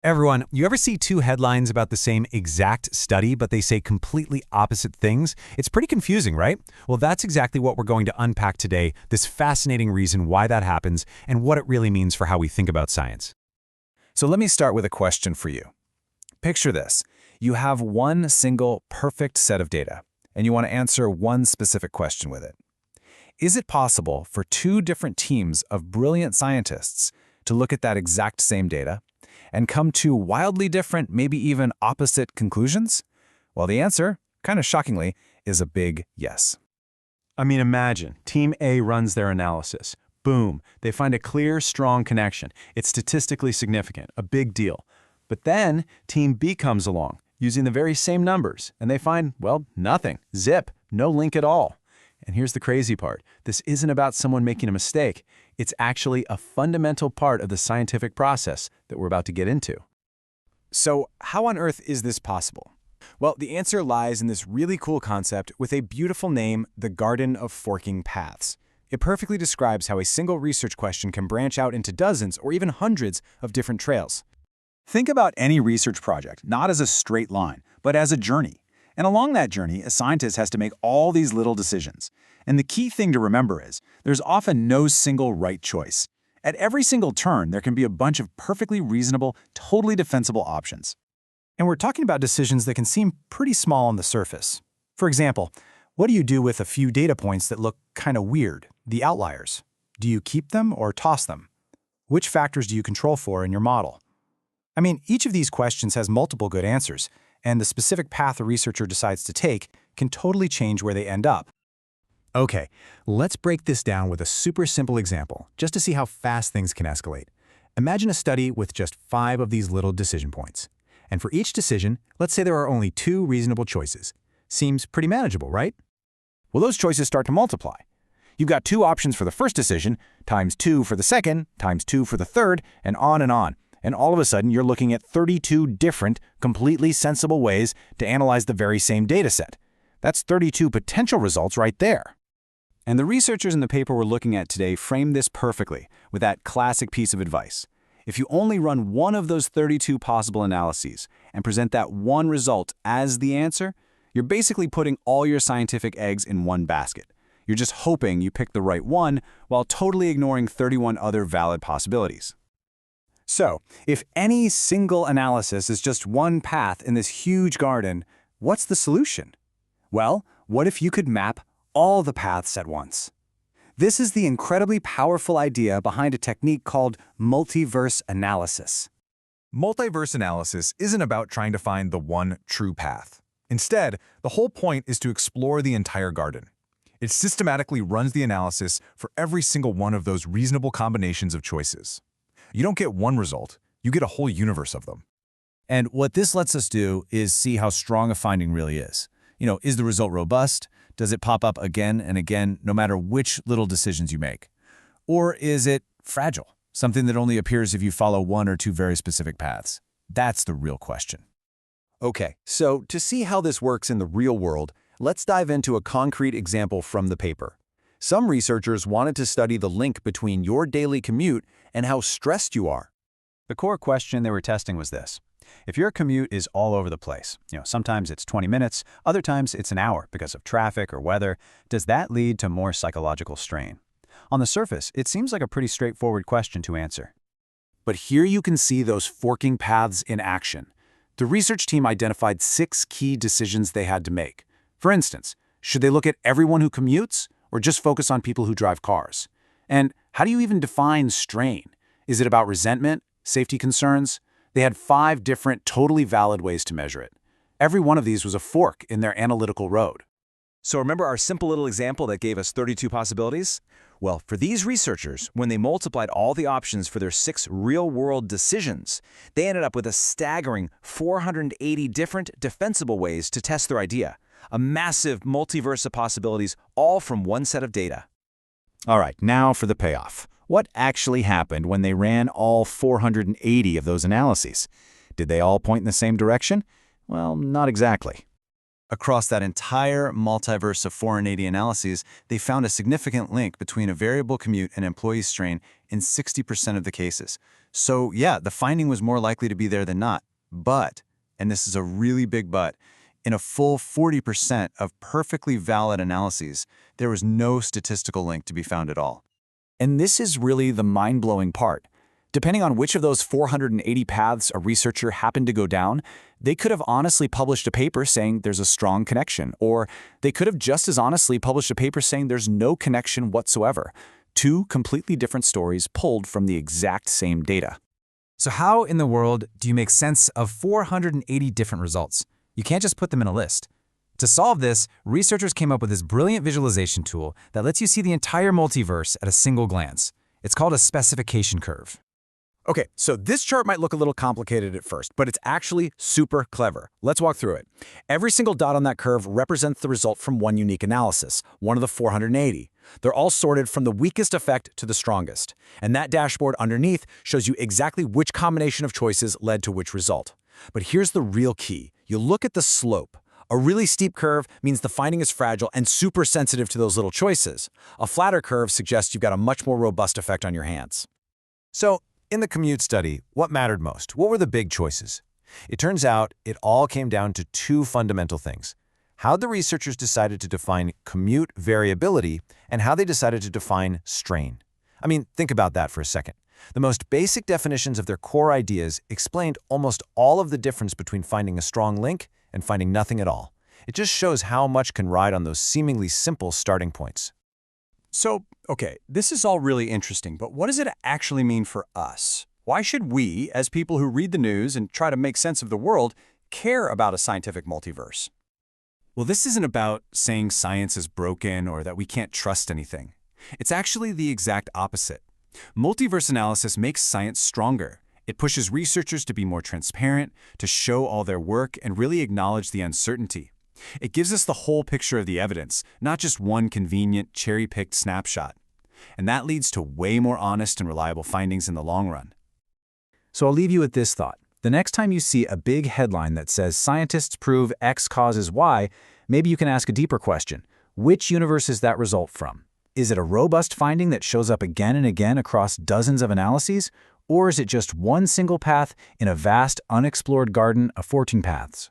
Everyone, you ever see two headlines about the same exact study, but they say completely opposite things? It's pretty confusing, right? Well, that's exactly what we're going to unpack today, this fascinating reason why that happens and what it really means for how we think about science. So let me start with a question for you. Picture this. You have one single perfect set of data, and you want to answer one specific question with it. Is it possible for two different teams of brilliant scientists to look at that exact same data and come to wildly different, maybe even opposite conclusions? Well, the answer, kind of shockingly, is a big yes. I mean, imagine, Team A runs their analysis. Boom, they find a clear, strong connection. It's statistically significant, a big deal. But then, Team B comes along, using the very same numbers, and they find, well, nothing. Zip, no link at all. And here's the crazy part. This isn't about someone making a mistake. It's actually a fundamental part of the scientific process that we're about to get into. So, how on earth is this possible? Well, the answer lies in this really cool concept with a beautiful name, the Garden of Forking Paths. It perfectly describes how a single research question can branch out into dozens or even hundreds of different trails. Think about any research project, not as a straight line, but as a journey. And along that journey, a scientist has to make all these little decisions. And the key thing to remember is, there's often no single right choice. At every single turn, there can be a bunch of perfectly reasonable, totally defensible options. And we're talking about decisions that can seem pretty small on the surface. For example, what do you do with a few data points that look kind of weird, the outliers? Do you keep them or toss them? Which factors do you control for in your model? I mean, each of these questions has multiple good answers, and the specific path a researcher decides to take can totally change where they end up. Okay, let's break this down with a super simple example, just to see how fast things can escalate. Imagine a study with just 5 of these little decision points. And for each decision, let's say there are only 2 reasonable choices. Seems pretty manageable, right? Well, those choices start to multiply. You've got 2 options for the first decision, times 2 for the second, times 2 for the third, and on and on. And all of a sudden, you're looking at 32 different, completely sensible ways to analyze the very same data set. That's 32 potential results right there. And the researchers in the paper we're looking at today framed this perfectly with that classic piece of advice. If you only run one of those 32 possible analyses and present that one result as the answer, you're basically putting all your scientific eggs in one basket. You're just hoping you pick the right one while totally ignoring 31 other valid possibilities. So, if any single analysis is just one path in this huge garden, what's the solution? Well, what if you could map all the paths at once? This is the incredibly powerful idea behind a technique called multiverse analysis. Multiverse analysis isn't about trying to find the one true path. Instead, the whole point is to explore the entire garden. It systematically runs the analysis for every single one of those reasonable combinations of choices. You don't get one result, you get a whole universe of them. And what this lets us do is see how strong a finding really is. Is the result robust? Does it pop up again and again, no matter which little decisions you make? Or is it fragile, something that only appears if you follow one or two very specific paths? That's the real question. Okay, so to see how this works in the real world, let's dive into a concrete example from the paper. Some researchers wanted to study the link between your daily commute and how stressed you are. The core question they were testing was this. If your commute is all over the place, sometimes it's 20 minutes, other times it's an hour because of traffic or weather, does that lead to more psychological strain? On the surface, it seems like a pretty straightforward question to answer. But here you can see those forking paths in action. The research team identified 6 key decisions they had to make. For instance, should they look at everyone who commutes or just focus on people who drive cars? And how do you even define strain? Is it about resentment, safety concerns? They had 5 different, totally valid ways to measure it. Every one of these was a fork in their analytical road. So remember our simple little example that gave us 32 possibilities? Well, for these researchers, when they multiplied all the options for their 6 real-world decisions, they ended up with a staggering 480 different defensible ways to test their idea. A massive multiverse of possibilities, all from one set of data. All right, now for the payoff. What actually happened when they ran all 480 of those analyses? Did they all point in the same direction? Well, not exactly. Across that entire multiverse of 480 analyses, they found a significant link between a variable commute and employee strain in 60% of the cases. So yeah, the finding was more likely to be there than not. But, and this is a really big but, in a full 40% of perfectly valid analyses, there was no statistical link to be found at all. And this is really the mind-blowing part. Depending on which of those 480 paths a researcher happened to go down, they could have honestly published a paper saying there's a strong connection, or they could have just as honestly published a paper saying there's no connection whatsoever. Two completely different stories pulled from the exact same data. So how in the world do you make sense of 480 different results? You can't just put them in a list. To solve this, researchers came up with this brilliant visualization tool that lets you see the entire multiverse at a single glance. It's called a specification curve. Okay, so this chart might look a little complicated at first, but it's actually super clever. Let's walk through it. Every single dot on that curve represents the result from one unique analysis, one of the 480. They're all sorted from the weakest effect to the strongest. And that dashboard underneath shows you exactly which combination of choices led to which result. But here's the real key. You look at the slope. A really steep curve means the finding is fragile and super sensitive to those little choices. A flatter curve suggests you've got a much more robust effect on your hands. So, in the commute study, what mattered most? What were the big choices? It turns out it all came down to two fundamental things: how the researchers decided to define commute variability and how they decided to define strain. I mean, think about that for a second. The most basic definitions of their core ideas explained almost all of the difference between finding a strong link and finding nothing at all. It just shows how much can ride on those seemingly simple starting points. So, okay, this is all really interesting, but what does it actually mean for us? Why should we, as people who read the news and try to make sense of the world, care about a scientific multiverse? Well, this isn't about saying science is broken or that we can't trust anything. It's actually the exact opposite. Multiverse analysis makes science stronger. It pushes researchers to be more transparent, to show all their work, and really acknowledge the uncertainty. It gives us the whole picture of the evidence, not just one convenient, cherry-picked snapshot. And that leads to way more honest and reliable findings in the long run. So I'll leave you with this thought. The next time you see a big headline that says scientists prove X causes Y, maybe you can ask a deeper question. Which universe is that result from? Is it a robust finding that shows up again and again across dozens of analyses? Or is it just one single path in a vast, unexplored garden of 14 paths?